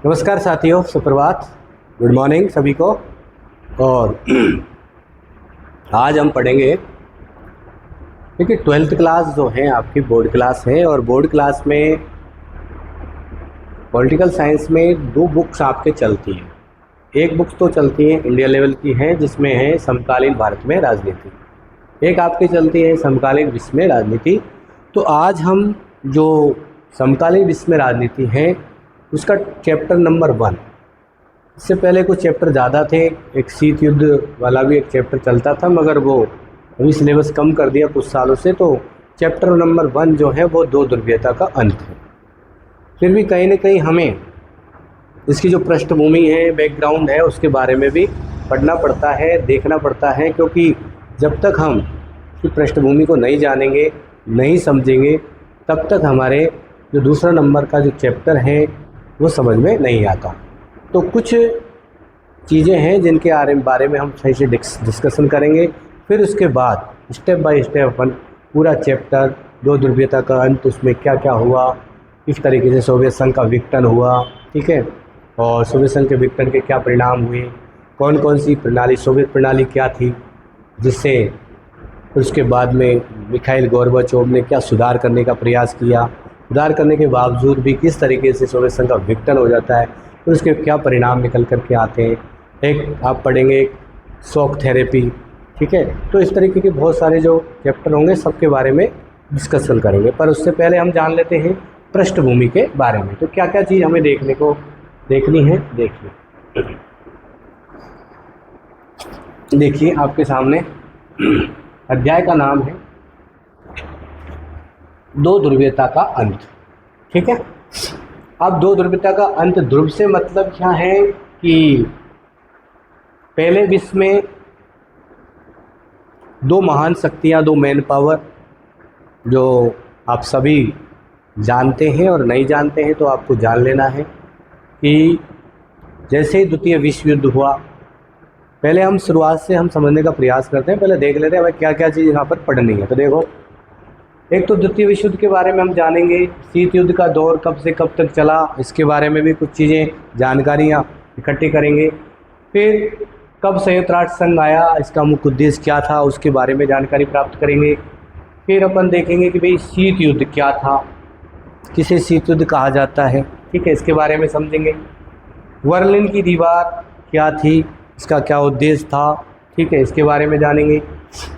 नमस्कार साथियों, सुप्रभात, गुड मॉर्निंग सभी को। और आज हम पढ़ेंगे, देखिए 12th क्लास जो है आपकी बोर्ड क्लास है, और बोर्ड क्लास में पॉलिटिकल साइंस में दो बुक्स आपके चलती हैं। एक बुक्स तो चलती है इंडिया लेवल की है, जिसमें है समकालीन भारत में राजनीति। एक आपकी चलती है समकालीन विश्व में राजनीति। तो आज हम जो समकालीन विश्व में राजनीति है उसका चैप्टर नंबर 1, इससे पहले कुछ चैप्टर ज़्यादा थे, एक शीत युद्ध वाला भी एक चैप्टर चलता था, मगर वो अभी सिलेबस कम कर दिया कुछ सालों से। तो चैप्टर नंबर 1 जो है वो दो ध्रुवीयता का अंत है। फिर भी कहीं ना कहीं हमें इसकी जो पृष्ठभूमि है, बैकग्राउंड है, उसके बारे में भी पढ़ना पड़ता है, देखना पड़ता है, क्योंकि जब तक हम इसकी पृष्ठभूमि को नहीं जानेंगे, नहीं समझेंगे, तब तक हमारे जो दूसरा नंबर का जो चैप्टर है वो समझ में नहीं आता। तो कुछ चीज़ें हैं जिनके बारे में हम सही से डिस्कशन करेंगे। फिर उसके बाद स्टेप बाय स्टेप अपन पूरा चैप्टर, दो ध्रुवीयता का अंत, उसमें क्या क्या हुआ, किस तरीके से सोवियत संघ का विघटन हुआ, ठीक है, और सोवियत संघ के विघटन के क्या परिणाम हुए, कौन कौन सी प्रणाली, सोवियत प्रणाली क्या थी, जिससे उसके बाद में मिखाइल गोर्बाचोव ने क्या सुधार करने का प्रयास किया, सुधार करने के बावजूद भी किस तरीके से सोवियत संघ का विघटन हो जाता है, तो उसके क्या परिणाम निकल कर के आते हैं। एक आप पढ़ेंगे शॉक थेरेपी, ठीक है। तो इस तरीके के बहुत सारे जो चैप्टर होंगे सबके बारे में डिस्कशन करेंगे। पर उससे पहले हम जान लेते हैं पृष्ठभूमि के बारे में। तो क्या क्या चीज़ हमें देखनी है, देखिए आपके सामने अध्याय का नाम है दो ध्रुवीयता का अंत, ठीक है। अब दो ध्रुवीयता का अंत, ध्रुव से मतलब क्या है कि पहले विश्व में दो महान शक्तियां, दो मैन पावर, जो आप सभी जानते हैं और नहीं जानते हैं तो आपको जान लेना है कि जैसे ही द्वितीय विश्व युद्ध हुआ, पहले हम शुरुआत से हम समझने का प्रयास करते हैं, पहले देख लेते हैं हमें क्या क्या चीज़ यहाँ पर पढ़नी है। तो देखो, एक तो द्वितीय विश्व युद्ध के बारे में हम जानेंगे, शीत युद्ध का दौर कब से कब तक चला, इसके बारे में भी कुछ चीज़ें, जानकारियाँ इकट्ठी करेंगे। फिर कब संयुक्त राष्ट्र संघ आया, इसका मुख्य उद्देश्य क्या था, उसके बारे में जानकारी प्राप्त करेंगे। फिर अपन देखेंगे कि भाई शीत युद्ध क्या था, किसे शीत युद्ध कहा जाता है, ठीक है, इसके बारे में समझेंगे। बर्लिन की दीवार क्या थी, इसका क्या उद्देश्य था, ठीक है, इसके बारे में जानेंगे।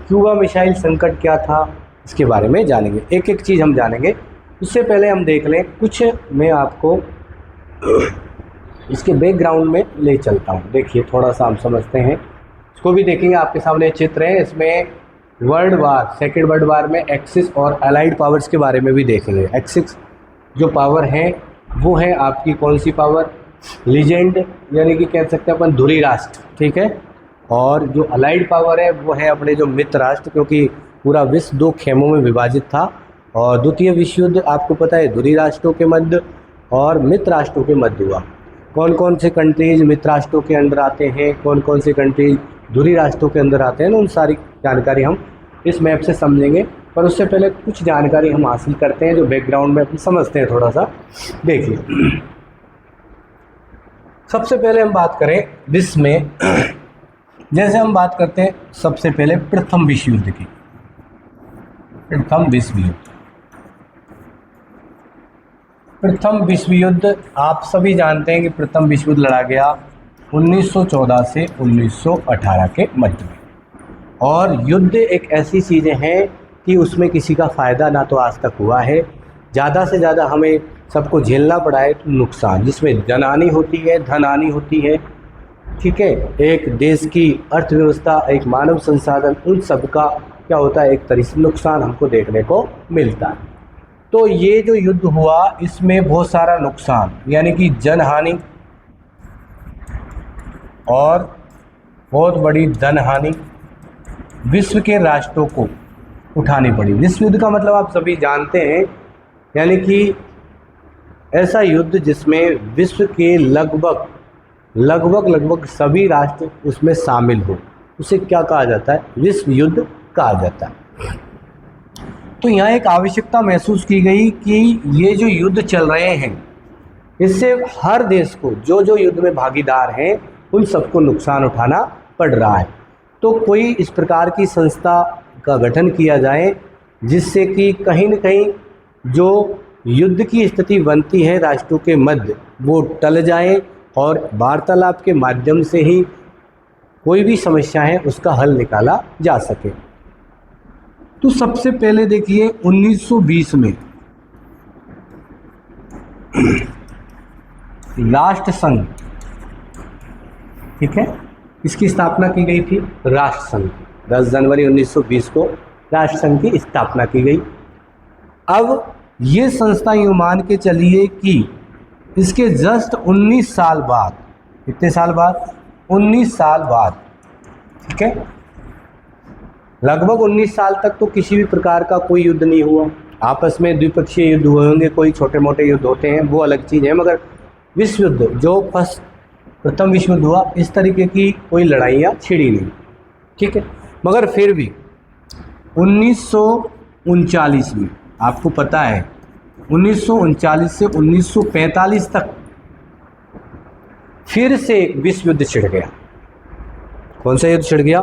क्यूबा मिसाइल संकट क्या था, इसके बारे में जानेंगे। एक एक चीज़ हम जानेंगे। उससे पहले हम देख लें कुछ, मैं आपको इसके बैकग्राउंड में ले चलता हूँ। देखिए थोड़ा सा हम समझते हैं, इसको भी देखेंगे। आपके सामने चित्र है, इसमें world war, second world war में एक्सिस और अलाइड पावर्स के बारे में भी देखेंगे। एक्सिस जो पावर है वो है आपकी कौन सी पावर, लीजेंड, यानी कि कह सकते हैं अपन धुरी राष्ट्र, ठीक है। और जो अलाइड पावर है वो है अपने जो मित्र राष्ट्र, क्योंकि पूरा विश्व दो खेमों में विभाजित था। और द्वितीय विश्व युद्ध आपको पता है धुरी राष्ट्रों के मध्य और मित्र राष्ट्रों के मध्य हुआ। कौन कौन से कंट्रीज मित्र राष्ट्रों के अंदर आते हैं, कौन कौन से कंट्रीज धुरी राष्ट्रों के अंदर आते हैं, उन सारी जानकारी हम इस मैप से समझेंगे। पर उससे पहले कुछ जानकारी हम हासिल करते हैं जो बैकग्राउंड में अपन समझते हैं थोड़ा सा। देखिए, सबसे पहले हम बात करें विश्व में, जैसे हम बात करते हैं सबसे पहले प्रथम विश्व युद्ध की। प्रथम विश्व युद्ध, प्रथम विश्व युद्ध आप सभी जानते हैं कि प्रथम विश्व युद्ध लड़ा गया 1914 से 1918 के मध्य में। और युद्ध एक ऐसी चीज़ें हैं कि उसमें किसी का फ़ायदा ना तो आज तक हुआ है, ज़्यादा से ज़्यादा हमें सबको झेलना पड़ा है तो नुकसान, जिसमें जनहानि होती है, धनहानि होती है, ठीक है। एक देश की अर्थव्यवस्था, एक मानव संसाधन, उन सब का क्या होता है, एक तरह से नुकसान हमको देखने को मिलता है। तो ये जो युद्ध हुआ इसमें बहुत सारा नुकसान, यानी कि जनहानि और बहुत बड़ी धनहानि विश्व के राष्ट्रों को उठानी पड़ी। विश्व युद्ध का मतलब आप सभी जानते हैं, यानी कि ऐसा युद्ध जिसमें विश्व के लगभग सभी राष्ट्र उसमें शामिल हो, उसे क्या कहा जाता है, विश्व युद्ध कहा जाता है। तो यहाँ एक आवश्यकता महसूस की गई कि ये जो युद्ध चल रहे हैं इससे हर देश को जो जो युद्ध में भागीदार हैं उन सबको नुकसान उठाना पड़ रहा है। तो कोई इस प्रकार की संस्था का गठन किया जाए जिससे कि कहीं न कहीं जो युद्ध की स्थिति बनती है राष्ट्रों के मध्य वो टल जाए और वार्तालाप के माध्यम से ही कोई भी समस्या है उसका हल निकाला जा सके। तो सबसे पहले देखिए 1920 में राष्ट्र संघ, ठीक है, इसकी स्थापना की गई थी। राष्ट्र संघ 10 जनवरी 1920 को राष्ट्र संघ की स्थापना की गई। अब ये संस्था यूँ मान के चलिए कि इसके जस्ट 19 साल बाद, कितने साल बाद, 19 साल बाद, ठीक है, लगभग 19 साल तक तो किसी भी प्रकार का कोई युद्ध नहीं हुआ। आपस में द्विपक्षीय युद्ध हुए होंगे, कोई छोटे मोटे युद्ध होते हैं, वो अलग चीज़ है, मगर विश्व युद्ध जो प्रथम विश्व युद्ध हुआ इस तरीके की कोई लड़ाइयाँ छिड़ी नहीं, ठीक है। मगर फिर भी 1939 में, आपको पता है 1939 से 1945 तक फिर से विश्व युद्ध छिड़ गया। कौन सा युद्ध छिड़ गया?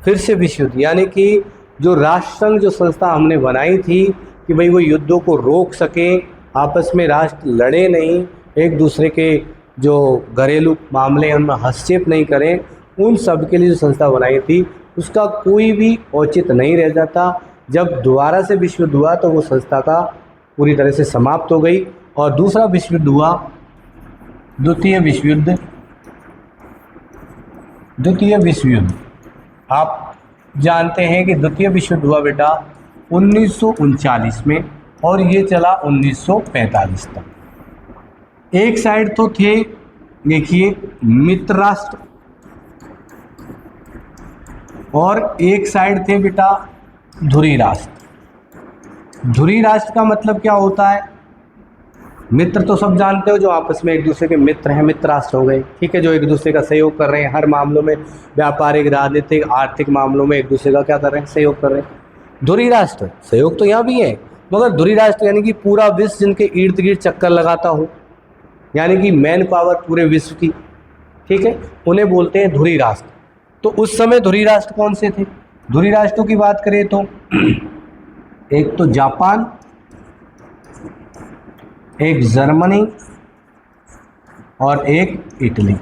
फिर से विश्व युद्ध। यानी कि जो राष्ट्र संघ जो संस्था हमने बनाई थी कि भाई वो युद्धों को रोक सके, आपस में राष्ट्र लड़े नहीं, एक दूसरे के जो घरेलू मामले हैं उनमें हस्तक्षेप नहीं करें, उन सब के लिए जो संस्था बनाई थी उसका कोई भी औचित्य नहीं रह जाता। जब दोबारा से विश्व युद्ध हुआ तो वो संस्था का पूरी तरह से समाप्त हो गई और दूसरा विश्व युद्ध हुआ, द्वितीय विश्व युद्ध। द्वितीय विश्व युद्ध आप जानते हैं कि द्वितीय विश्व युद्ध हुआ बेटा 1939 में और ये चला 1945 तक। एक साइड तो थे, देखिए, मित्र राष्ट्र और एक साइड थे बेटा धुरी राष्ट्र। धुरी राष्ट्र का मतलब क्या होता है? मित्र तो सब जानते हो, जो आपस में एक दूसरे के मित्र हैं, मित्र राष्ट्र हो गए, ठीक है, जो एक दूसरे का सहयोग कर रहे हैं हर मामलों में, व्यापारिक, राजनीतिक, आर्थिक मामलों में एक दूसरे का क्या कर रहे हैं, सहयोग कर रहे हैं। धुरी राष्ट्र सहयोग तो यहाँ भी है, मगर धुरी राष्ट्र यानी कि पूरा विश्व जिनके इर्द गिर्द चक्कर लगाता हो, यानी कि मैन पावर पूरे विश्व की, ठीक है, उन्हें बोलते हैं धुरी राष्ट्र। तो उस समय धुरी राष्ट्र कौन से थे? धुरी राष्ट्रों की बात करें तो एक तो जापान, एक जर्मनी और एक इटली।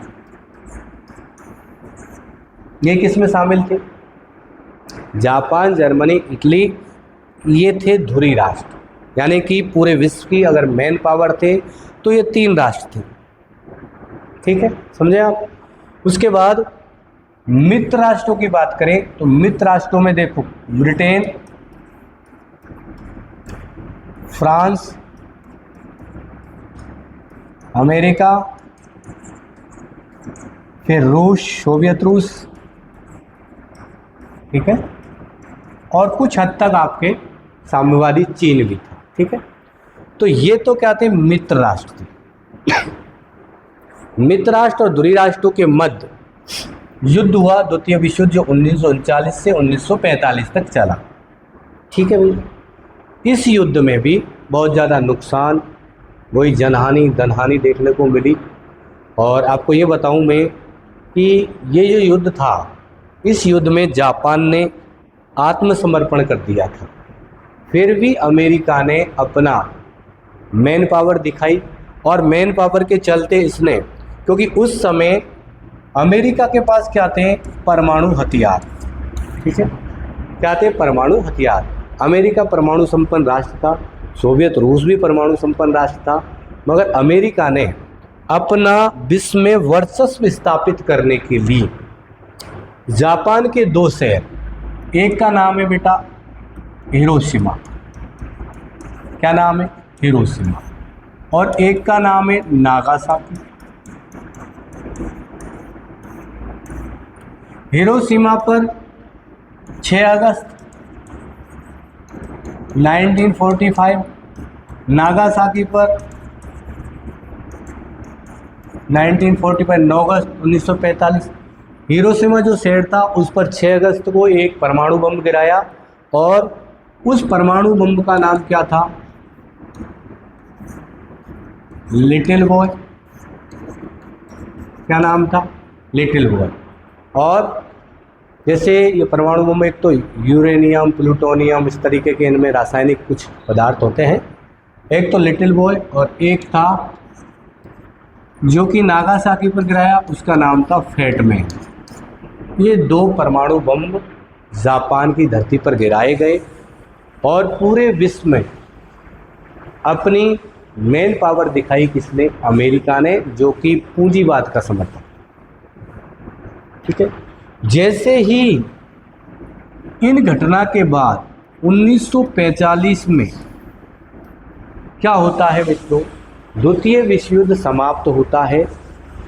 ये किस में शामिल थे? जापान, जर्मनी, इटली, ये थे धुरी राष्ट्र। यानी कि पूरे विश्व की अगर मैन पावर थे तो ये 3 राष्ट्र थे, ठीक है, समझे आप। उसके बाद मित्र राष्ट्रों की बात करें तो मित्र राष्ट्रों में देखो ब्रिटेन, फ्रांस, अमेरिका, फिर रूस, सोवियत रूस, ठीक है, और कुछ हद तक आपके साम्यवादी चीन भी था, ठीक है। तो ये तो क्या थे? मित्र राष्ट्र थे। मित्र राष्ट्र और धुरी राष्ट्रों के मध्य युद्ध हुआ, द्वितीय विश्व युद्ध, जो 1939 से 1945 तक चला, ठीक है भाई। इस युद्ध में भी बहुत ज़्यादा नुकसान, वही जनहानि धनहानि देखने को मिली। और आपको ये बताऊं मैं कि ये जो युद्ध था, इस युद्ध में जापान ने आत्मसमर्पण कर दिया था, फिर भी अमेरिका ने अपना मैन पावर दिखाई और मैन पावर के चलते इसने, क्योंकि उस समय अमेरिका के पास क्या थे? परमाणु हथियार, ठीक है, क्या थे? परमाणु हथियार। अमेरिका परमाणु संपन्न राष्ट्र था, सोवियत रूस भी परमाणु संपन्न राष्ट्र था, मगर अमेरिका ने अपना विश्व में वर्चस्व स्थापित करने के लिए जापान के 2 शहर, एक का नाम है बेटा हिरोशिमा, क्या नाम है? हिरोशिमा, और एक का नाम है नागासाकी। हिरोशिमा पर 6 अगस्त 1945, नागासाकी पर 1945 9 अगस्त 1945। हिरोशिमा जो शहर था उस पर 6 अगस्त को एक परमाणु बम गिराया और उस परमाणु बम का नाम क्या था? लिटिल बॉय, क्या नाम था, लिटिल बॉय। और जैसे ये परमाणु बम में एक तो यूरेनियम, प्लूटोनियम, इस तरीके के इनमें रासायनिक कुछ पदार्थ होते हैं। एक तो लिटिल बॉय और एक था जो कि नागासाकी पर गिराया, उसका नाम था फैट मैन। ये 2 परमाणु बम जापान की धरती पर गिराए गए और पूरे विश्व में अपनी मेन पावर दिखाई किसने, अमेरिका ने, जो कि पूंजीवाद का समर्थक। ठीक है, जैसे ही इन घटना के बाद 1945 में क्या होता है मित्रों, द्वितीय विश्व युद्ध समाप्त होता है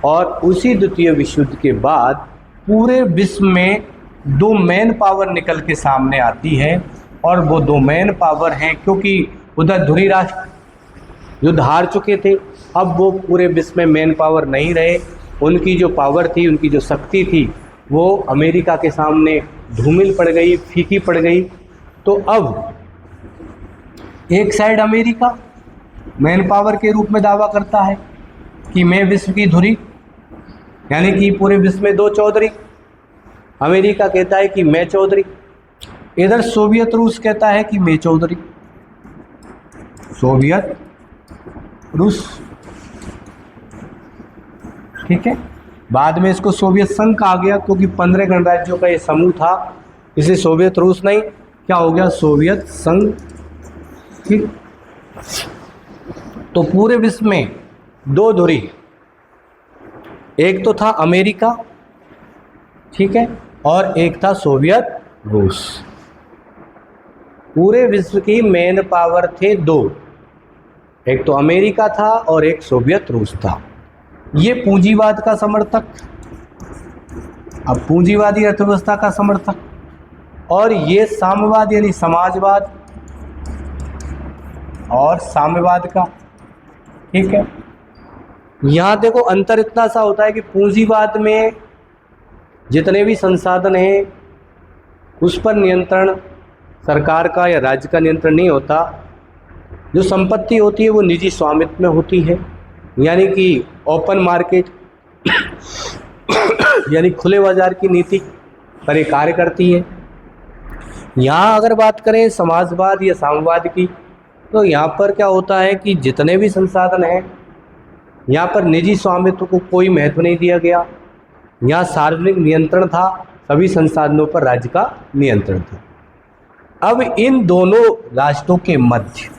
और उसी द्वितीय विश्व युद्ध के बाद पूरे विश्व में 2 मेन पावर निकल के सामने आती है। और वो 2 मेन पावर हैं, क्योंकि उधर धुरी राष्ट्र युद्ध हार चुके थे, अब वो पूरे विश्व में मेन पावर नहीं रहे। उनकी जो पावर थी, उनकी जो शक्ति थी, वो अमेरिका के सामने धूमिल पड़ गई, फीकी पड़ गई। तो अब एक साइड अमेरिका मैन पावर के रूप में दावा करता है कि मैं विश्व की धुरी, यानी कि पूरे विश्व में 2 चौधरी। अमेरिका कहता है कि मैं चौधरी। इधर सोवियत रूस कहता है कि मैं चौधरी। सोवियत रूस, ठीक है। बाद में इसको सोवियत संघ कहा गया, क्योंकि 15 गणराज्यों का ये समूह था, इसे सोवियत रूस नहीं, क्या हो गया, सोवियत संघ। ठीक, तो पूरे विश्व में 2 धुरी, एक तो था अमेरिका, ठीक है, और एक था सोवियत रूस। पूरे विश्व की मेन पावर थे 2, एक तो अमेरिका था और एक सोवियत रूस था। ये पूंजीवाद का समर्थक, अब पूंजीवादी अर्थव्यवस्था का समर्थक, और ये साम्यवाद यानी समाजवाद और साम्यवाद का। ठीक है, यहाँ देखो अंतर इतना सा होता है कि पूंजीवाद में जितने भी संसाधन हैं उस पर नियंत्रण सरकार का या राज्य का नियंत्रण नहीं होता। जो संपत्ति होती है वो निजी स्वामित्व में होती है, यानी कि ओपन मार्केट यानी खुले बाजार की नीति पर ये कार्य करती है। यहाँ अगर बात करें समाजवाद या साम्यवाद की, तो यहाँ पर क्या होता है कि जितने भी संसाधन हैं यहाँ पर निजी स्वामित्व को कोई महत्व नहीं दिया गया। यहाँ सार्वजनिक नियंत्रण था, सभी संसाधनों पर राज्य का नियंत्रण था। अब इन दोनों राष्ट्रों के मध्य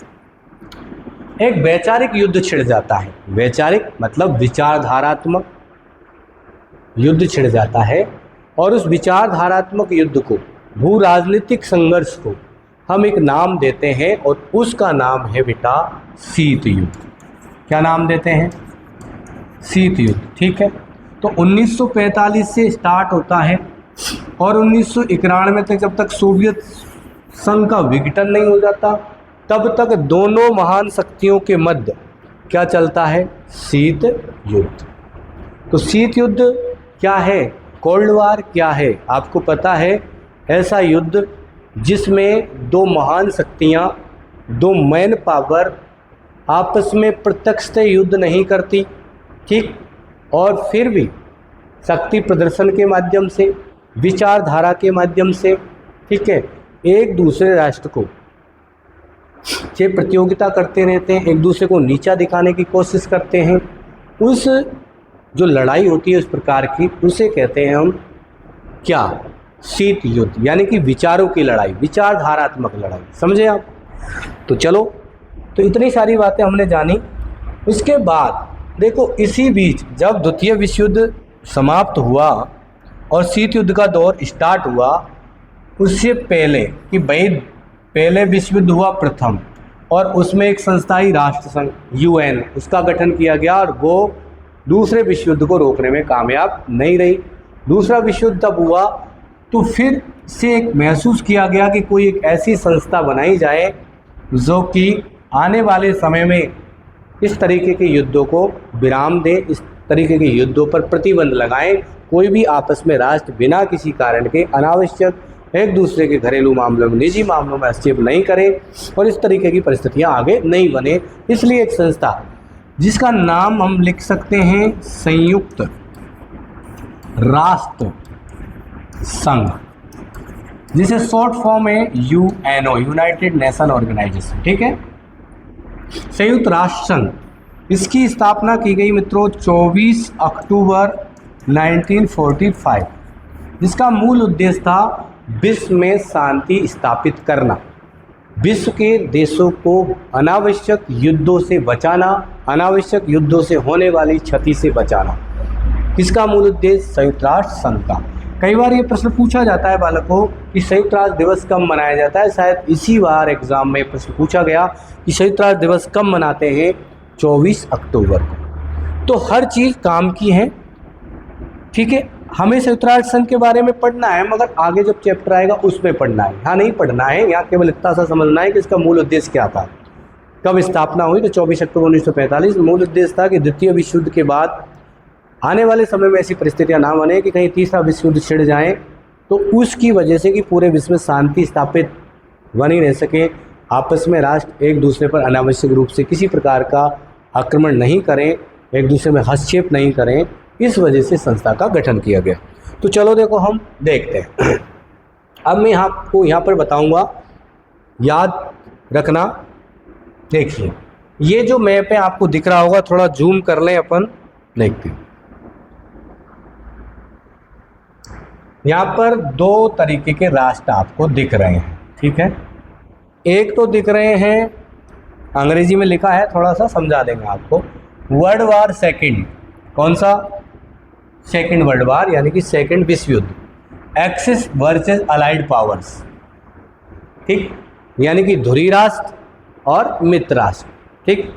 एक वैचारिक युद्ध छिड़ जाता है। वैचारिक मतलब विचारधारात्मक युद्ध छिड़ जाता है, और उस विचारधारात्मक युद्ध को, भू राजनीतिक संघर्ष को हम एक नाम देते हैं, और उसका नाम है बेटा शीत युद्ध। क्या नाम देते हैं? शीत युद्ध। ठीक है, तो 1945 से स्टार्ट होता है और 1991 तक, जब तक सोवियत संघ का विघटन नहीं हो जाता, तब तक दोनों महान शक्तियों के मध्य क्या चलता है? शीत युद्ध। तो शीत युद्ध क्या है? कोल्ड वार क्या है? आपको पता है, ऐसा युद्ध जिसमें 2 महान शक्तियाँ, 2 मैन पावर आपस में प्रत्यक्ष से युद्ध नहीं करती, ठीक, और फिर भी शक्ति प्रदर्शन के माध्यम से, विचारधारा के माध्यम से, ठीक है, एक दूसरे राष्ट्र को से प्रतियोगिता करते रहते हैं, एक दूसरे को नीचा दिखाने की कोशिश करते हैं। उस जो लड़ाई होती है उस प्रकार की, उसे कहते हैं हम क्या? शीत युद्ध, यानी कि विचारों की लड़ाई, विचारधारात्मक लड़ाई। समझे आप? तो चलो, तो इतनी सारी बातें हमने जानी। उसके बाद देखो, इसी बीच जब द्वितीय विश्व युद्ध समाप्त हुआ और शीत युद्ध का दौर स्टार्ट हुआ, उससे पहले कि भाई पहले विश्व युद्ध हुआ प्रथम, और उसमें एक संस्था ही राष्ट्रसंघ UN, उसका गठन किया गया, और वो दूसरे विश्व युद्ध को रोकने में कामयाब नहीं रही। दूसरा विश्व युद्ध तब हुआ तो फिर से एक महसूस किया गया कि कोई एक ऐसी संस्था बनाई जाए जो कि आने वाले समय में इस तरीके के युद्धों को विराम दे, इस तरीके के युद्धों पर प्रतिबंध लगाएं। कोई भी आपस में राष्ट्र बिना किसी कारण के अनावश्यक एक दूसरे के घरेलू मामलों में, निजी मामलों में हस्तक्षेप नहीं करे, और इस तरीके की परिस्थितियां आगे नहीं बने। इसलिए एक संस्था जिसका नाम हम लिख सकते हैं संयुक्त राष्ट्र संघ, जिसे शॉर्ट फॉर्म है यूएनओ, यूनाइटेड नेशन ऑर्गेनाइजेशन। ठीक है, संयुक्त राष्ट्र संघ, इसकी स्थापना की गई मित्रों 24 अक्टूबर 1945, जिसका मूल उद्देश्य था विश्व में शांति स्थापित करना, विश्व के देशों को अनावश्यक युद्धों से बचाना, अनावश्यक युद्धों से होने वाली क्षति से बचाना। किसका मूल उद्देश्य? संयुक्त राष्ट्र संघ का। कई बार ये प्रश्न पूछा जाता है बालकों कि संयुक्त राष्ट्र दिवस कब मनाया जाता है। शायद इसी बार एग्जाम में प्रश्न पूछा गया कि संयुक्त राष्ट्र दिवस कब मनाते हैं? 24 अक्टूबर को। तो हर चीज़ काम की है। ठीक है, हमें संयुक्त राष्ट्र संघ के बारे में पढ़ना है, मगर आगे जब चैप्टर आएगा उसमें पढ़ना है, यहाँ नहीं पढ़ना है। यहाँ केवल इतना सा समझना है कि इसका मूल उद्देश्य क्या था, कब स्थापना हुई। तो 24 अक्टूबर 1945 मूल उद्देश्य था कि द्वितीय विश्व युद्ध के बाद आने वाले समय में ऐसी परिस्थितियाँ ना बने कि कहीं तीसरा विश्व युद्ध छिड़ जाए, तो उसकी वजह से कि पूरे विश्व में शांति स्थापित बनी रह सके, आपस में राष्ट्र एक दूसरे पर अनावश्यक रूप से किसी प्रकार का आक्रमण नहीं करें, एक दूसरे में हस्तक्षेप नहीं करें, इस वजह से संस्था का गठन किया गया। तो चलो देखो हम देखते हैं। अब मैं आपको यहाँ पर बताऊँगा, याद रखना। देखिए ये जो मैप है आपको दिख रहा होगा, थोड़ा जूम कर लें अपन, देखते हैं। यहाँ पर दो तरीके के राष्ट्र आपको दिख रहे हैं। ठीक है, एक तो दिख रहे हैं, अंग्रेजी में लिखा है, थोड़ा सा समझा देंगे आपको। वर्ल्ड वार सेकंड, कौन सा? सेकंड वर्ल्ड वार, यानी कि सेकंड विश्व युद्ध, एक्सिस वर्सेस अलाइड पावर्स। ठीक, यानी कि ध्रुवीय राष्ट्र और मित्र राष्ट्र। ठीक,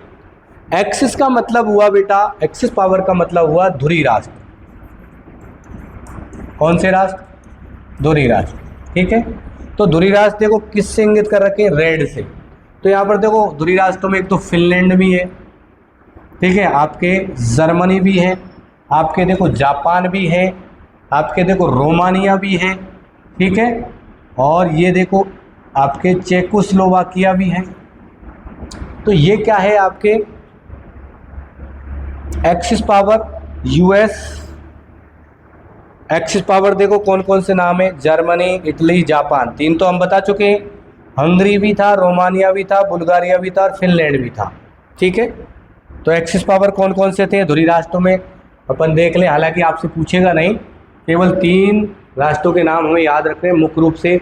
एक्सिस का मतलब हुआ बेटा, एक्सिस पावर का मतलब हुआ ध्रुवीय राष्ट्र। कौन से राष्ट्र? ध्रुवीय राष्ट्र। ठीक है, तो ध्रुवीय राष्ट्र देखो किससे इंगित कर रखे? रेड से। तो यहाँ पर देखो ध्रुवीय राष्ट्रों में एक तो फिनलैंड भी है, ठीक है, आपके जर्मनी भी है, आपके देखो जापान भी है, आपके देखो रोमानिया भी है। ठीक है, और ये देखो आपके चेकोस्लोवाकिया भी है। तो ये क्या है? आपके axis power US. Axis power देखो कौन कौन से नाम है? Germany, Italy, Japan. तीन तो हम बता चुके हैं, हंगरी भी था, रोमानिया भी था, बुल्गारिया भी था और फिनलैंड भी था। ठीक है, तो एक्सिस पावर कौन कौन से थे ध्रुवीय राष्ट्रों में? अपन देख लें, हालांकि आपसे पूछेगा नहीं, केवल 3 राष्ट्रों के नाम हमें याद रखने हैं मुख्य रूप से,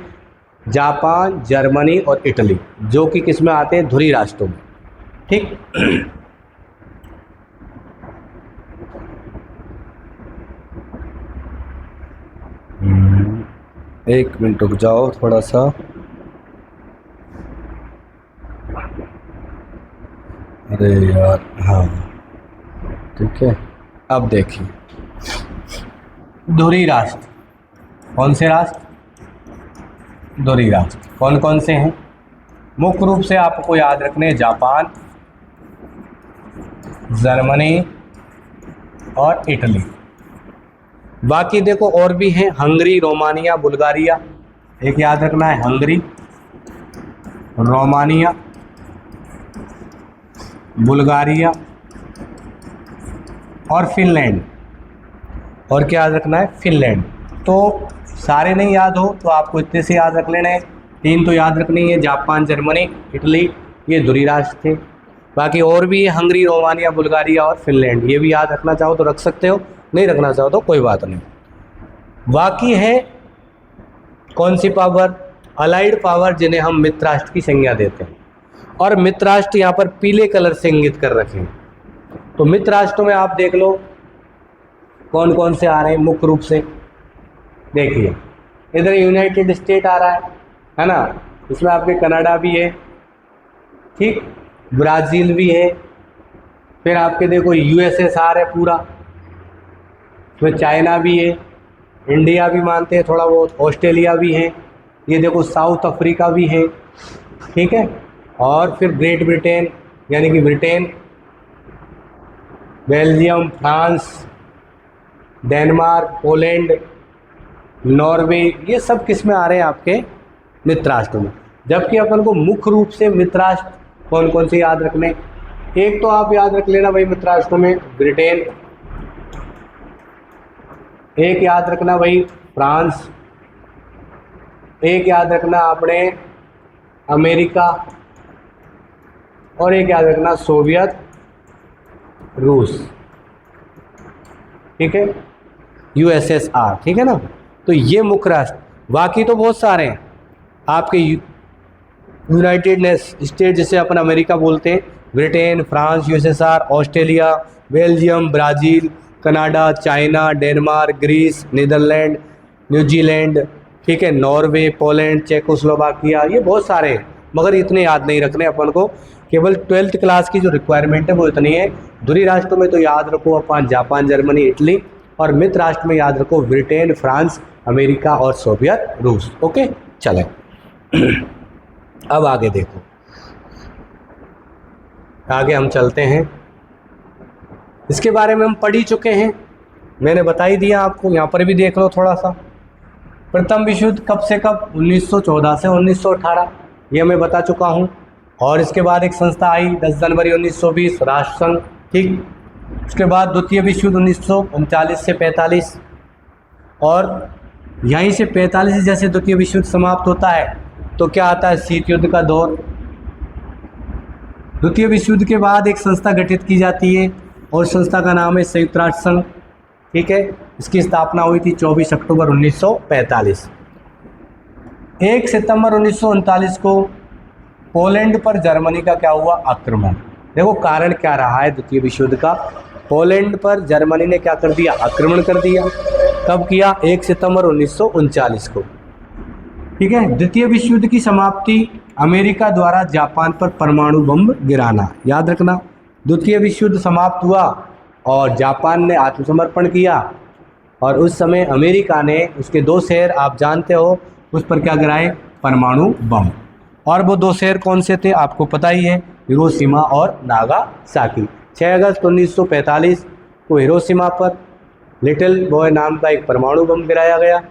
जापान, जर्मनी और इटली, जो कि किस में आते हैं? ध्रुवीय राष्ट्रों में। ठीक, एक मिनट रुक जाओ थोड़ा सा। अरे यार, हाँ ठीक है। अब देखिए ध्रुवीय राष्ट्र, कौन से राष्ट्र? ध्रुवीय राष्ट्र कौन कौन से हैं? मुख्य रूप से आपको याद रखने, जापान, जर्मनी और इटली। बाकी देखो और भी हैं, हंगरी, रोमानिया, बुल्गारिया। एक याद रखना है, हंगरी, रोमानिया, बुल्गारिया और फिनलैंड। और क्या याद रखना है? फिनलैंड। तो सारे नहीं याद हो तो आपको इतने से याद रख लेने, 3 तो याद रखनी है, जापान, जर्मनी, इटली, ये ध्रुवीय राष्ट्र थे। बाकी और भी है, हंगरी, रोमानिया, बुल्गारिया और फिनलैंड। ये भी याद रखना चाहो तो रख सकते हो, नहीं रखना चाहो तो कोई बात नहीं। बाकी है कौन सी पावर? अलाइड पावर, जिन्हें हम मित्र राष्ट्र की संज्ञा देते हैं। और मित्र राष्ट्र यहाँ पर पीले कलर से इंगित कर रखे हैं। तो मित्र राष्ट्रों में आप देख लो कौन कौन से आ रहे हैं मुख्य रूप से। देखिए इधर यूनाइटेड स्टेट आ रहा है ना, इसमें आपके कनाडा भी है, ठीक, ब्राज़ील भी है, फिर आपके देखो यूएसएसआर है पूरा, इसमें चाइना भी है, इंडिया भी मानते हैं थोड़ा बहुत, ऑस्ट्रेलिया भी है, ये देखो साउथ अफ्रीका भी है, ठीक है, और फिर ग्रेट ब्रिटेन यानी कि Britain, Belgium, France, Denmark, Poland, Norway, ये सब किस में आ रहे हैं? आपके मित्र राष्ट्रों में। जबकि अपन को मुख्य रूप से मित्र राष्ट्र कौन कौन से याद रखने? एक तो आप याद रख लेना भाई मित्र राष्ट्रों में ब्रिटेन, एक याद रखना भाई फ्रांस, एक याद रखना अपने अमेरिका, और एक याद रखना सोवियत रूस, ठीक है, यूएसएसआर, ठीक है ना। तो ये मुख्य राष्ट्र, बाकी तो बहुत सारे हैं आपके यूनाइटेड स्टेट जिसे अपन अमेरिका बोलते हैं, Britain, France, USSR, Australia, Belgium, Brazil, Canada, China, Denmark, Greece, Netherland, New Zealand, ठीक है, नॉर्वे, पोलैंड, चेकोस्लोवाकिया, ये बहुत सारे हैं, मगर इतने याद नहीं रखने अपन को। केवल 12th क्लास की जो रिक्वायरमेंट है वो इतनी है। दूरी राष्ट्रों में तो याद रखो अपन जापान, जर्मनी, इटली, और मित्र राष्ट्र में याद रखो ब्रिटेन, फ्रांस, अमेरिका और सोवियत रूस। ओके, चलें अब आगे देखो, आगे हम चलते हैं। इसके बारे में हम पढ़ ही चुके हैं, मैंने बता ही दिया आपको, यहाँ पर भी देख लो थोड़ा सा। प्रथम विश्व युद्ध कब से कब? 1914 से 1918, ये मैं बता चुका हूँ। और इसके बाद एक संस्था आई 10 जनवरी 1920, राष्ट्रसंघ, ठीक। उसके बाद द्वितीय विश्व युद्ध 1939 से 45, और यहीं से 45 से जैसे द्वितीय विश्व युद्ध समाप्त होता है तो क्या आता है? शीत युद्ध का दौर। द्वितीय विश्व युद्ध के बाद एक संस्था गठित की जाती है और संस्था का नाम है संयुक्त राष्ट्र संघ, ठीक है। इसकी स्थापना हुई थी 24 अक्टूबर 1945। 1 सितंबर 1939 को पोलैंड पर जर्मनी का क्या हुआ? आक्रमण। देखो कारण क्या रहा है द्वितीय विश्व युद्ध का? पोलैंड पर जर्मनी ने क्या कर दिया? आक्रमण कर दिया। कब किया? 1 सितंबर 1939 को, ठीक है। द्वितीय विश्व युद्ध की समाप्ति अमेरिका द्वारा जापान पर परमाणु बम गिराना, याद रखना। द्वितीय विश्व युद्ध समाप्त हुआ और जापान ने आत्मसमर्पण किया, और उस समय अमेरिका ने उसके 2 शहर आप जानते हो उस पर क्या गिराए? परमाणु बम। और वो 2 शहर कौन से थे? आपको पता ही है, हिरोशिमा और नागासाकी। 6 अगस्त 1945 को हिरोशिमा पर लिटिल बॉय नाम का एक परमाणु बम गिराया गया।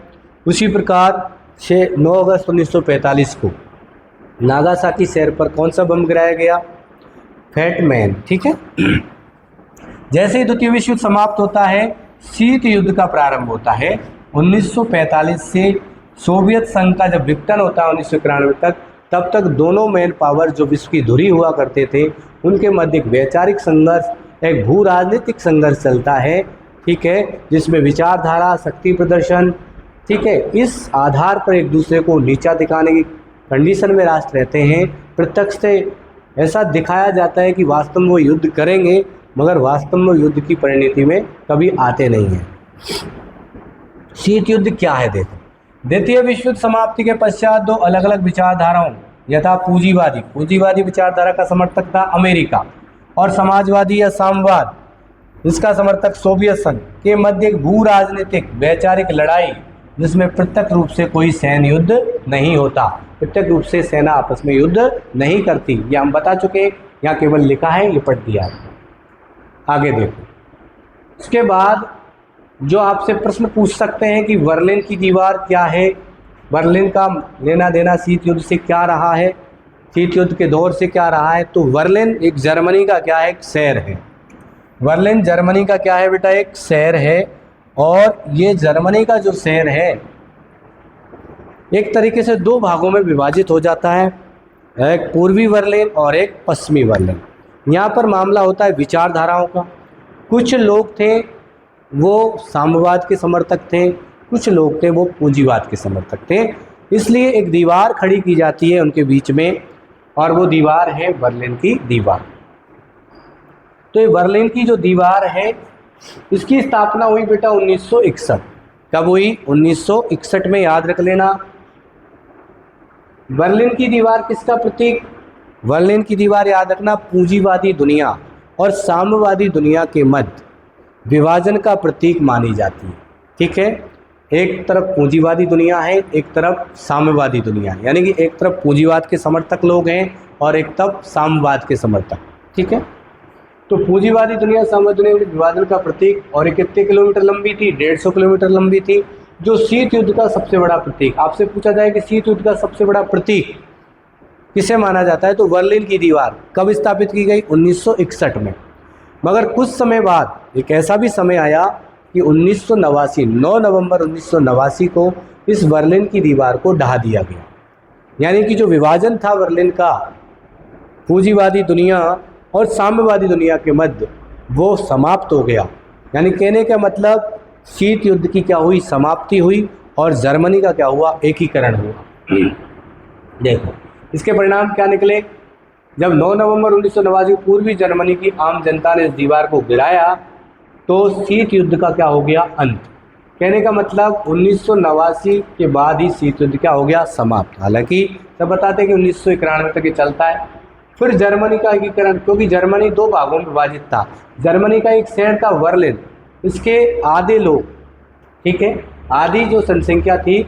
उसी प्रकार 9 अगस्त 1945 को नागासाकी शहर पर कौन सा बम गिराया गया? फैट मैन, ठीक है। जैसे ही द्वितीय विश्व युद्ध समाप्त होता है, शीत युद्ध का प्रारंभ होता है। 1945 से सोवियत संघ का जब विघटन होता है 1991 तक, तब तक दोनों मेन पावर जो विश्व की धुरी हुआ करते थे उनके मध्य एक वैचारिक संघर्ष, एक भू राजनीतिक संघर्ष चलता है, ठीक है, जिसमें विचारधारा, शक्ति प्रदर्शन, ठीक है, इस आधार पर एक दूसरे को नीचा दिखाने की कंडीशन में राष्ट्र रहते हैं। प्रत्यक्ष से ऐसा दिखाया जाता है कि वास्तव में वो युद्ध करेंगे, मगर वास्तव में युद्ध की परिणति में कभी आते नहीं हैं। शीत युद्ध क्या है? देखो, द्वितीय विश्व युद्ध समाप्ति के पश्चात 2 अलग अलग विचारधाराओं यथा पूंजीवादी विचारधारा का समर्थक था अमेरिका, और समाजवादी या साम्यवाद, इसका समर्थक सोवियत संघ, के मध्य एक भू राजनीतिक वैचारिक लड़ाई, जिसमें प्रत्यक्ष रूप से कोई सैन्य युद्ध नहीं होता, प्रत्यक्ष रूप से सेना आपस में युद्ध नहीं करती। ये हम बता चुके, यहाँ केवल लिखा है, ये पढ़ दिया है। आगे देखो, इसके बाद जो आपसे प्रश्न पूछ सकते हैं कि बर्लिन की दीवार क्या है, बर्लिन का लेना देना शीत युद्ध से क्या रहा है, शीत युद्ध के दौर से क्या रहा है। तो बर्लिन एक जर्मनी का क्या है? एक शहर है। बर्लिन जर्मनी का क्या है बेटा? एक शहर है। और ये जर्मनी का जो शहर है एक तरीके से 2 भागों में विभाजित हो जाता है, एक पूर्वी बर्लिन और एक पश्चिमी बर्लिन। यहाँ पर मामला होता है विचारधाराओं का। कुछ लोग थे वो साम्यवाद के समर्थक थे, कुछ लोग थे वो पूंजीवाद के समर्थक थे, इसलिए एक दीवार खड़ी की जाती है उनके बीच में, और वो दीवार है बर्लिन की दीवार। तो ये बर्लिन की जो दीवार है इसकी स्थापना हुई बेटा 1961। कब हुई? 1961 में, याद रख लेना। बर्लिन की दीवार किसका प्रतीक? बर्लिन की दीवार याद रखना पूंजीवादी दुनिया और साम्यवादी दुनिया के मध्य विभाजन का प्रतीक मानी जाती है, ठीक है। एक तरफ पूंजीवादी दुनिया है, एक तरफ साम्यवादी दुनिया है, यानी कि एक तरफ पूंजीवाद के समर्थक लोग हैं और एक तरफ साम्यवाद के समर्थक, ठीक है। तो पूंजीवादी दुनिया साम्यवादी दुनिया के विभाजन का प्रतीक, और ये कितने किलोमीटर लंबी थी? 150 किलोमीटर लंबी थी, जो शीत युद्ध का सबसे बड़ा प्रतीक। आपसे पूछा जाए कि शीत युद्ध का सबसे बड़ा प्रतीक किसे माना जाता है? तो बर्लिन की दीवार कब स्थापित की गई? 1961 में। मगर कुछ समय बाद एक ऐसा भी समय आया कि 1989 9 नवंबर 1989 को इस बर्लिन की दीवार को ढहा दिया गया। यानी कि जो विभाजन था बर्लिन का पूंजीवादी दुनिया और साम्यवादी दुनिया के मध्य, वो समाप्त हो गया। यानी कहने का मतलब शीत युद्ध की क्या हुई? समाप्ति हुई और जर्मनी का क्या हुआ? एकीकरण हुआ। देखो इसके परिणाम क्या निकले। जब 9 नवंबर 1989 को पूर्वी जर्मनी की आम जनता ने इस दीवार को गिराया तो शीत युद्ध का क्या हो गया? अंत। कहने का मतलब 1989 के बाद ही शीत युद्ध क्या हो गया? समाप्त। हालांकि सब बताते हैं कि 1991 तक ये चलता है। फिर जर्मनी का एकीकरण, क्योंकि जर्मनी दो भागों में विभाजित था। जर्मनी का एक शहर था बर्लिन, इसके आधे लोग, ठीक है, आधी जो जनसंख्या थी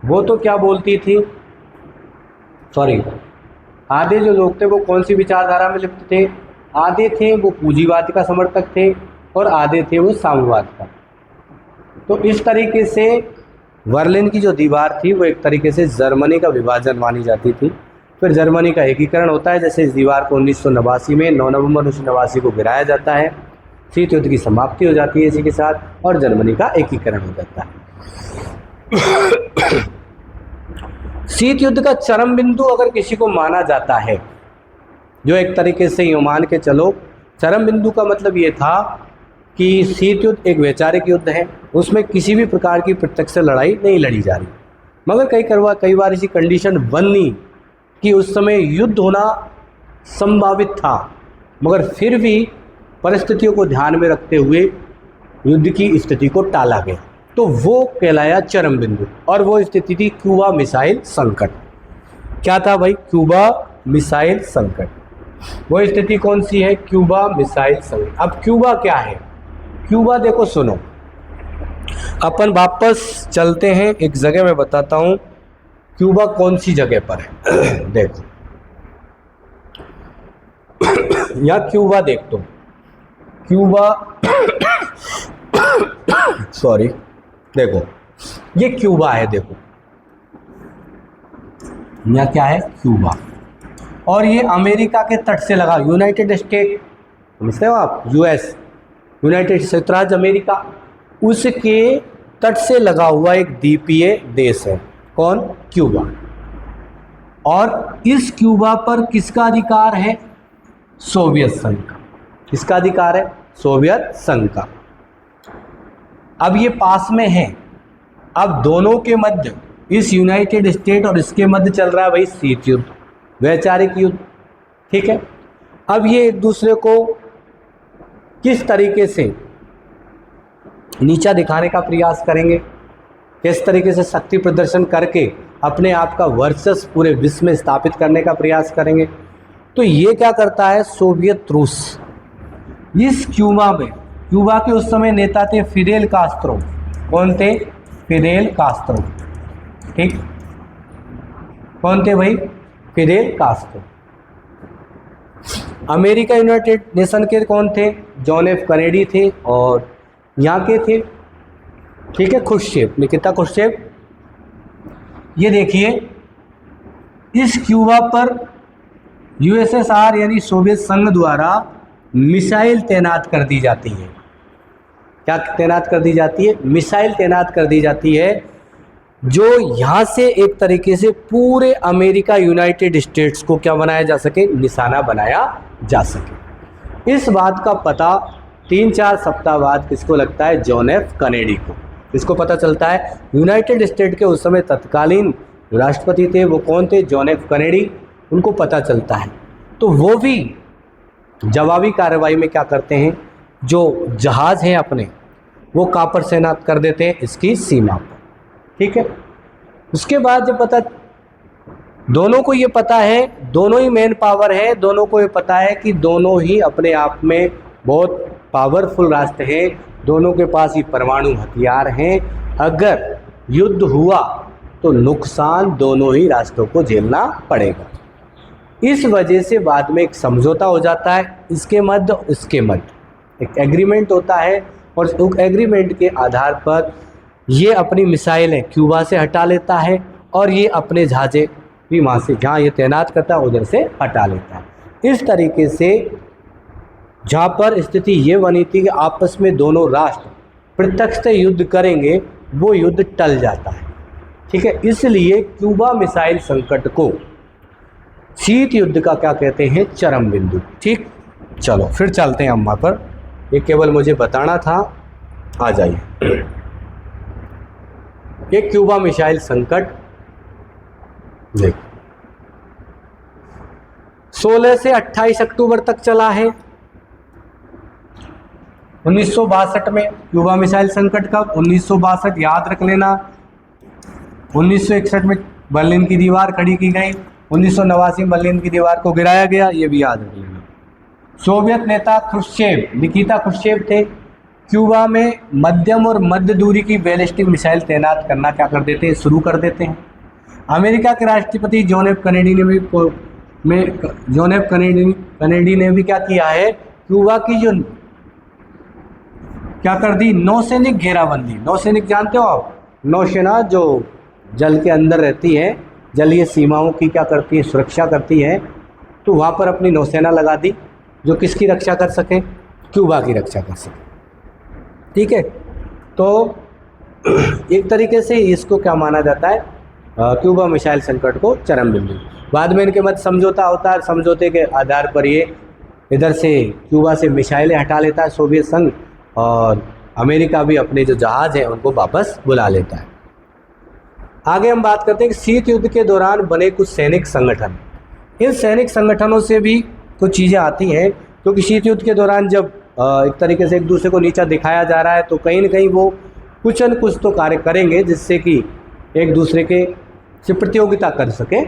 वो तो क्या बोलती थी, आधे जो लोग थे वो कौन सी विचारधारा में लिप्त थे? आधे थे वो पूंजीवाद का समर्थक थे और आधे थे वो साम्यवाद का। तो इस तरीके से बर्लिन की जो दीवार थी वो एक तरीके से जर्मनी का विभाजन मानी जाती थी। फिर जर्मनी का एकीकरण होता है, जैसे इस दीवार को 1989 में 9 नवंबर 1989 को गिराया जाता है, शीत युद्ध की समाप्ति हो जाती है इसी के साथ और जर्मनी का एकीकरण हो जाता है। शीत युद्ध का चरम बिंदु अगर किसी को माना जाता है, जो एक तरीके से यूँ मान के चलो, चरम बिंदु का मतलब ये था कि शीत युद्ध एक वैचारिक युद्ध है, उसमें किसी भी प्रकार की प्रत्यक्ष लड़ाई नहीं लड़ी जा रही। मगर कई बार ऐसी कंडीशन बनी कि उस समय युद्ध होना संभावित था, मगर फिर भी परिस्थितियों को ध्यान में रखते हुए युद्ध की स्थिति को टाला गया। तो वो कहलाया चरम बिंदु, और वो स्थिति थी क्यूबा मिसाइल संकट। क्या था भाई? क्यूबा मिसाइल संकट। वो स्थिति कौन सी है? क्यूबा मिसाइल संकट। अब क्यूबा क्या है? क्यूबा देखो सुनो, अपन वापस चलते हैं एक जगह, मैं बताता हूँ क्यूबा कौन सी जगह पर है। देखो या क्यूबा देख तुम, क्यूबा सॉरी, देखो ये क्यूबा है, देखो यह क्या है? क्यूबा। और ये अमेरिका के तट से लगा, यूनाइटेड स्टेट, समझते हो आप? यूएस, यूनाइटेड संयुक्त अमेरिका, उसके तट से लगा हुआ एक द्वीपीय देश है। कौन? क्यूबा। और इस क्यूबा पर किसका अधिकार है? सोवियत संघ का। किसका अधिकार है? सोवियत संघ का। अब ये पास में है, अब दोनों के मध्य, इस यूनाइटेड स्टेट और इसके मध्य चल रहा है भाई शीत युद्ध, वैचारिक युद्ध, ठीक है। अब ये एक दूसरे को किस तरीके से नीचा दिखाने का प्रयास करेंगे, किस तरीके से शक्ति प्रदर्शन करके अपने आप का वर्चस्व पूरे विश्व में स्थापित करने का प्रयास करेंगे। तो ये क्या करता है? सोवियत रूस इस क्यूबा में, क्यूबा के उस समय नेता थे फिडेल कास्त्रो। कौन थे? फिडेल कास्त्रो, ठीक। कौन थे भाई? Fidel Castro. America United nation के कौन थे? जॉन एफ कैनेडी थे। और यहाँ के थे, ठीक है, खुश्चेव, निकिता खुश्चेव। ये देखिए, इस क्यूबा पर यूएसएसआर यानी सोवियत संघ द्वारा मिसाइल तैनात कर दी जाती है। क्या तैनात कर दी जाती है? मिसाइल तैनात कर दी जाती है, जो यहाँ से एक तरीके से पूरे अमेरिका यूनाइटेड स्टेट्स को क्या बनाया जा सके? निशाना बनाया जा सके। इस बात का पता 3-4 सप्ताह बाद किसको लगता है? जॉन एफ कैनेडी को। किसको पता चलता है? यूनाइटेड स्टेट के उस समय तत्कालीन राष्ट्रपति थे, वो कौन थे? John F Kennedy. उनको पता चलता है, तो वो भी जवाबी कार्रवाई में क्या करते हैं? जो जहाज़ हैं अपने, वो कापर तैनात कर देते हैं इसकी सीमा पर, ठीक है। उसके बाद जब पता, दोनों को ये पता है, दोनों ही मैन पावर है, दोनों को ये पता है कि दोनों ही अपने आप में बहुत पावरफुल राष्ट्र हैं, दोनों के पास ही परमाणु हथियार हैं। अगर युद्ध हुआ तो नुकसान दोनों ही राष्ट्रों को झेलना पड़ेगा। इस वजह से बाद में एक समझौता हो जाता है, इसके मध्य और इसके मध्य एक एग्रीमेंट होता है, और उस एग्रीमेंट के आधार पर ये अपनी मिसाइलें क्यूबा से हटा लेता है और ये अपने जहाज़ें भी वहाँ से जहाँ ये तैनात करता है उधर से हटा लेता है। इस तरीके से जहाँ पर स्थिति ये बनी थी कि आपस में दोनों राष्ट्र प्रत्यक्ष से युद्ध करेंगे, वो युद्ध टल जाता है। ठीक है, इसलिए क्यूबा मिसाइल संकट को शीत युद्ध का क्या कहते हैं, चरम बिंदु। ठीक, चलो फिर चलते हैं हम वहाँ पर, ये केवल मुझे बताना था। आ जाइए, ये क्यूबा मिसाइल संकट देख 16 से 28 अक्टूबर तक चला है 1962 में। क्यूबा मिसाइल संकट कब, 1962, याद रख लेना। 1961 में बर्लिन की दीवार खड़ी की गई, 1989 में बर्लिन की दीवार को गिराया गया, ये भी याद रख लेना। सोवियत नेता क्रुश्चेव, निकिता क्रुश्चेव थे, क्यूबा में मध्यम और मध्य दूरी की बैलिस्टिक मिसाइल तैनात करना क्या कर देते हैं, शुरू कर देते हैं। अमेरिका के राष्ट्रपति जॉन एफ कैनेडी ने भी क्या किया है, क्यूबा की जो क्या कर दी, नौसैनिक घेराबंदी। नौसैनिक जानते हो आप, नौसेना जो जल के अंदर रहती है, जलीय सीमाओं की क्या करती है, सुरक्षा करती है। तो वहाँ पर अपनी नौसेना लगा दी, जो किसकी रक्षा कर सके, क्यूबा की रक्षा कर सके। ठीक है, तो एक तरीके से इसको क्या माना जाता है, क्यूबा मिसाइल संकट को चरम बिंदु। बाद में इनके मध्य समझौता होता है, समझौते के आधार पर ये इधर से क्यूबा से मिसाइलें हटा लेता है सोवियत संघ, और अमेरिका भी अपने जो जहाज़ हैं उनको वापस बुला लेता है। आगे हम बात करते हैं कि शीत युद्ध के दौरान बने कुछ सैनिक संगठन। इन सैनिक संगठनों से भी कुछ चीज़ें आती हैं, क्योंकि शीत युद्ध के दौरान जब एक तरीके से एक दूसरे को नीचा दिखाया जा रहा है, तो कहीं ना कहीं वो कुछ न कुछ तो कार्य करेंगे जिससे कि एक दूसरे के से प्रतियोगिता कर सके।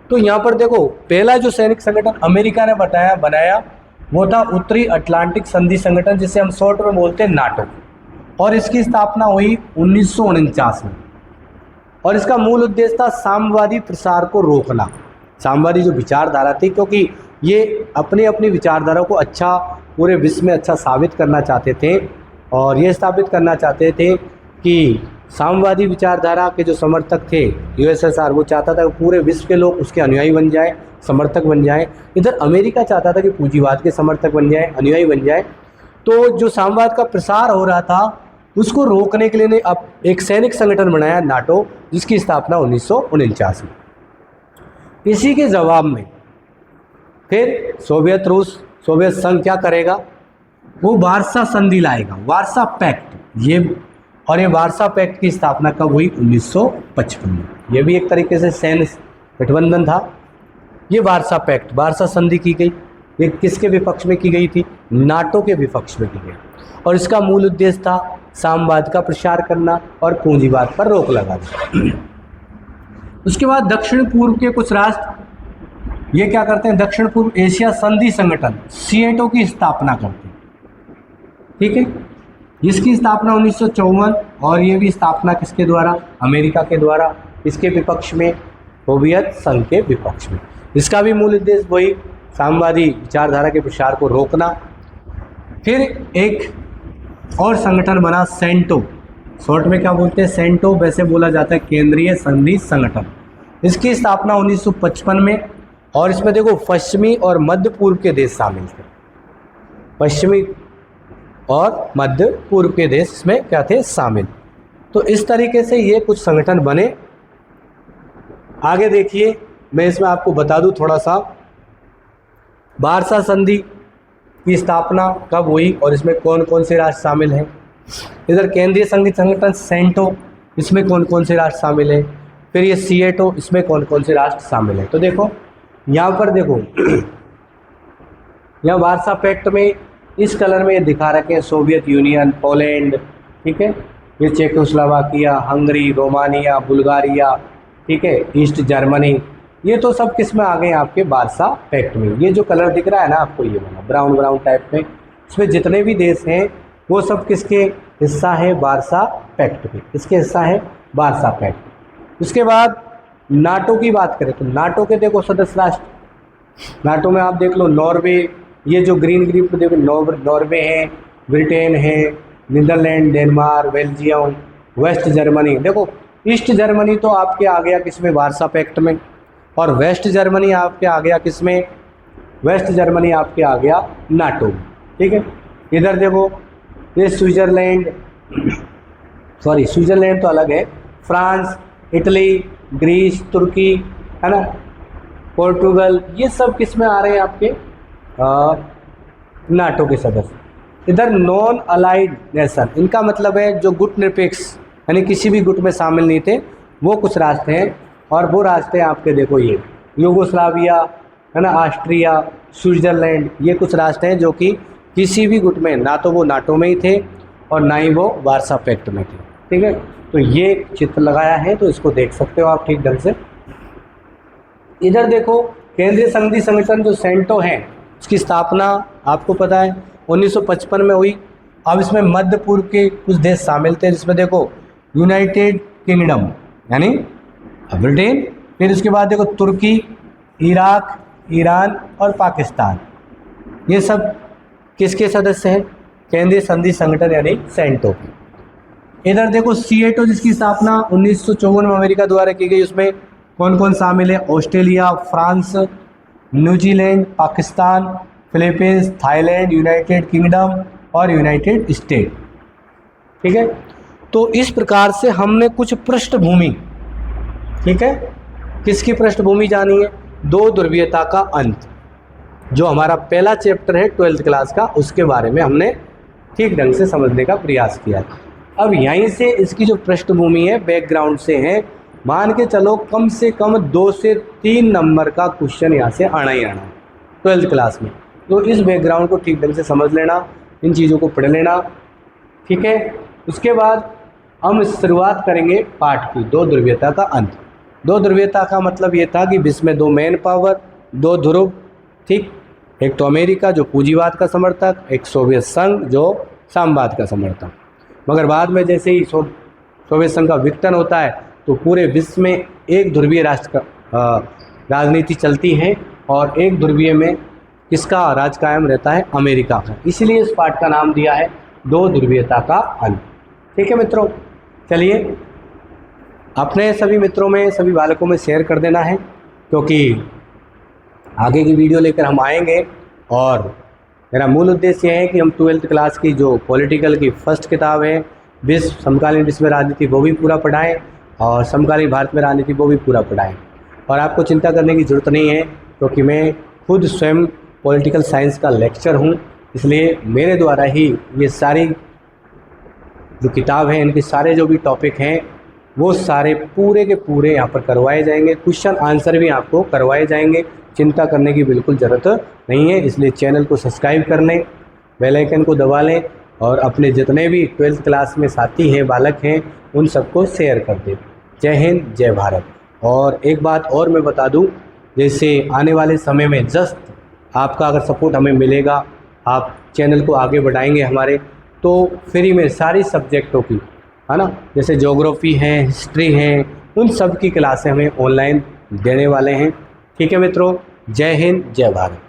तो यहाँ पर देखो, पहला जो सैनिक संगठन अमेरिका ने बनाया वो था उत्तरी अटलांटिक संधि संगठन, जिसे हम शॉर्ट में बोलते हैं नाटो, और इसकी स्थापना हुई 1949 में। और इसका मूल उद्देश्य था साम्यवादी प्रसार को रोकना, साम्यवादी जो विचारधारा थी, क्योंकि ये अपनी अपनी विचारधारा को अच्छा पूरे विश्व में अच्छा साबित करना चाहते थे, और ये स्थापित करना चाहते थे कि साम्यवादी विचारधारा के जो समर्थक थे यूएसएसआर, वो चाहता था कि पूरे विश्व के लोग उसके अनुयायी बन जाए, समर्थक बन जाए। इधर अमेरिका चाहता था कि पूंजीवाद के समर्थक बन जाए, अनुयायी बन जाए। तो जो साम्यवाद का प्रसार हो रहा था उसको रोकने के लिए ने अब एक सैनिक संगठन बनाया नाटो, जिसकी स्थापना 1949 में। इसी के जवाब में फिर सोवियत संघ क्या करेगा, वो वार्सा संधि लाएगा, वार्सा पैक्ट। ये वार्सा पैक्ट की स्थापना कब हुई, 1955 में। ये भी एक तरीके से सैन्य गठबंधन था। ये वार्सा पैक्ट, वार्सा संधि की गई, ये किसके विपक्ष में की गई थी, नाटो के विपक्ष में की गई, और इसका मूल उद्देश्य था साम्यवाद का प्रसार करना और पूंजीवाद पर रोक लगाना। उसके बाद दक्षिण पूर्व के कुछ राष्ट्र ये क्या करते हैं, दक्षिण पूर्व एशिया संधि संगठन सीएटो की स्थापना करते हैं। ठीक है, इसकी स्थापना 1954, और ये भी स्थापना किसके द्वारा, अमेरिका के द्वारा, इसके विपक्ष में सोवियत संघ के विपक्ष में। इसका भी मूल उद्देश्य वही साम्यवादी विचारधारा के प्रसार को रोकना। फिर एक और संगठन बना सेंटो, शॉर्ट में क्या बोलते हैं, सेंटो, वैसे बोला जाता है केंद्रीय संधि संगठन। इसकी स्थापना 1955 में, और इसमें देखो पश्चिमी और मध्य पूर्व के देश शामिल थे, पश्चिमी और मध्य पूर्व के देश इसमें क्या थे, शामिल। तो इस तरीके से ये कुछ संगठन बने। आगे देखिए, मैं इसमें आपको बता दूं थोड़ा सा, वार्सा संधि की स्थापना कब हुई और इसमें कौन कौन से राष्ट्र शामिल हैं। इधर केंद्रीय संधि संगठन सेंटो, इसमें कौन कौन से राष्ट्र शामिल हैं। फिर ये सीएटो, इसमें कौन कौन से राष्ट्र शामिल हैं। तो देखो यहाँ पर देखो, यहाँ वार्सा पैक्ट में इस कलर में ये दिखा रखे हैं सोवियत यूनियन, पोलैंड, ठीक है, ये चेकोस्लोवाकिया, हंगरी, रोमानिया, बुल्गारिया, ठीक है, ईस्ट जर्मनी, ये तो सब किस में आ गए आपके वार्सा पैक्ट में। ये जो कलर दिख रहा है ना आपको, ये वाला ब्राउन ब्राउन टाइप में, इसमें जितने भी देश हैं वो सब किसके हिस्सा है, वार्सा पैक्ट के, किसके हिस्सा है, वार्सा पैक्ट। उसके बाद नाटो की बात करें तो नाटो के देखो सदस्य राष्ट्र, नाटो में आप देख लो नॉर्वे, ये जो ग्रीन ग्रीन पे देखो नॉर्वे है, ब्रिटेन है, Netherland, Denmark, Belgium, West Germany. देखो ईस्ट जर्मनी तो आपके आ गया किसमें, वार्सा पैक्ट में। और वेस्ट जर्मनी आपके आ गया किसमें, वेस्ट जर्मनी आपके आ गया नाटो। ठीक है, इधर देखो ये स्विट्ज़रलैंड, सॉरी स्विट्ज़रलैंड तो अलग है, फ्रांस, इटली, ग्रीस, तुर्की, है ना, पोर्टुगल, ये सब किस में आ रहे हैं आपके नाटो के सदस्य। इधर नॉन अलाइड नेशन, इनका मतलब है जो गुट निरपेक्ष यानी किसी भी गुट में शामिल नहीं थे, वो कुछ राष्ट्र हैं। और वो राष्ट्र हैं आपके देखो ये यूगोस्लाविया, है ना, ऑस्ट्रिया, स्विट्ज़रलैंड, ये कुछ राष्ट्र हैं जो कि किसी भी गुट में, ना तो वो नाटो में ही थे और ना ही वो वार्सा पैक्ट में थे। ठीक है, तो ये चित्र लगाया है तो इसको देख सकते हो आप ठीक ढंग से। इधर देखो केंद्रीय संघीय संगठन जो सेंटो है, इसकी स्थापना आपको पता है 1955 में हुई। अब इसमें मध्य पूर्व के कुछ देश शामिल थे, जिसमें देखो यूनाइटेड किंगडम यानी ब्रिटेन, फिर उसके बाद देखो तुर्की, इराक, ईरान और पाकिस्तान, ये सब किसके सदस्य हैं, केंद्रीय संघीय संगठन यानी सेंटो के। इधर देखो सीएटो जिसकी स्थापना 1954 में अमेरिका द्वारा की गई, उसमें कौन कौन शामिल है, Australia, France, New Zealand, Pakistan, Philippines, Thailand, United kingdom और यूनाइटेड स्टेट। ठीक है, तो इस प्रकार से हमने कुछ पृष्ठभूमि, ठीक है, किसकी पृष्ठभूमि जानी है, दो ध्रुवीयता का अंत, जो हमारा पहला चैप्टर है 12th क्लास का, उसके बारे में हमने ठीक ढंग से समझने का प्रयास किया। अब यहीं से इसकी जो पृष्ठभूमि है, बैकग्राउंड से है, मान के चलो कम से कम 2 से 3 नंबर का क्वेश्चन यहाँ से आना ही आना 12th क्लास में। तो इस बैकग्राउंड को ठीक ढंग से समझ लेना, इन चीज़ों को पढ़ लेना। ठीक है, उसके बाद हम शुरुआत करेंगे पाठ की, दो ध्रुवीयता का अंत। दो ध्रुवीयता का मतलब ये था कि विश्व में दो मेन पावर, दो ध्रुव, ठीक, एक तो अमेरिका जो पूंजीवाद का समर्थक, एक सोवियत संघ जो साम्यवाद का समर्थक। मगर बाद में जैसे ही सोवियत संघ का विघटन होता है तो पूरे विश्व में एक ध्रुवीय राष्ट्र का राजनीति चलती है और एक ध्रुवीय में किसका राज कायम रहता है, अमेरिका का। इसलिए इस पाठ का नाम दिया है दो ध्रुवीयता का अंत। ठीक है मित्रों, चलिए अपने सभी मित्रों में, सभी बालकों में शेयर कर देना है, क्योंकि आगे की वीडियो लेकर हम आएंगे। और मेरा मूल उद्देश्य है कि हम 12th क्लास की जो पॉलिटिकल की फर्स्ट किताब है विश्व समकालीन विश्व में राजनीति, वो भी पूरा पढ़ाएं और समकालीन भारत में राजनीति वो भी पूरा पढ़ाएं। और आपको चिंता करने की ज़रूरत नहीं है, क्योंकि मैं खुद स्वयं पॉलिटिकल साइंस का लेक्चर हूँ, इसलिए मेरे द्वारा ही ये सारी जो किताब है, इनके सारे जो भी टॉपिक हैं वो सारे पूरे के पूरे यहाँ पर करवाए जाएंगे। क्वेश्चन आंसर भी आपको करवाए जाएंगे, चिंता करने की बिल्कुल ज़रूरत नहीं है। इसलिए चैनल को सब्सक्राइब कर लें, बेल आइकन को दबा लें और अपने जितने भी 12th क्लास में साथी हैं, बालक हैं, उन सबको शेयर कर दें। जय हिंद, जय भारत। और एक बात और मैं बता दूं, जैसे आने वाले समय में जस्ट आपका अगर सपोर्ट हमें मिलेगा, आप चैनल को आगे बढ़ाएंगे हमारे, तो फ्री में सारी सब्जेक्टों की, है ना, जैसे ज्योग्राफी है, हिस्ट्री है, उन सब की क्लासें हमें ऑनलाइन देने वाले हैं। ठीक है मित्रों, जय हिंद, जय भारत।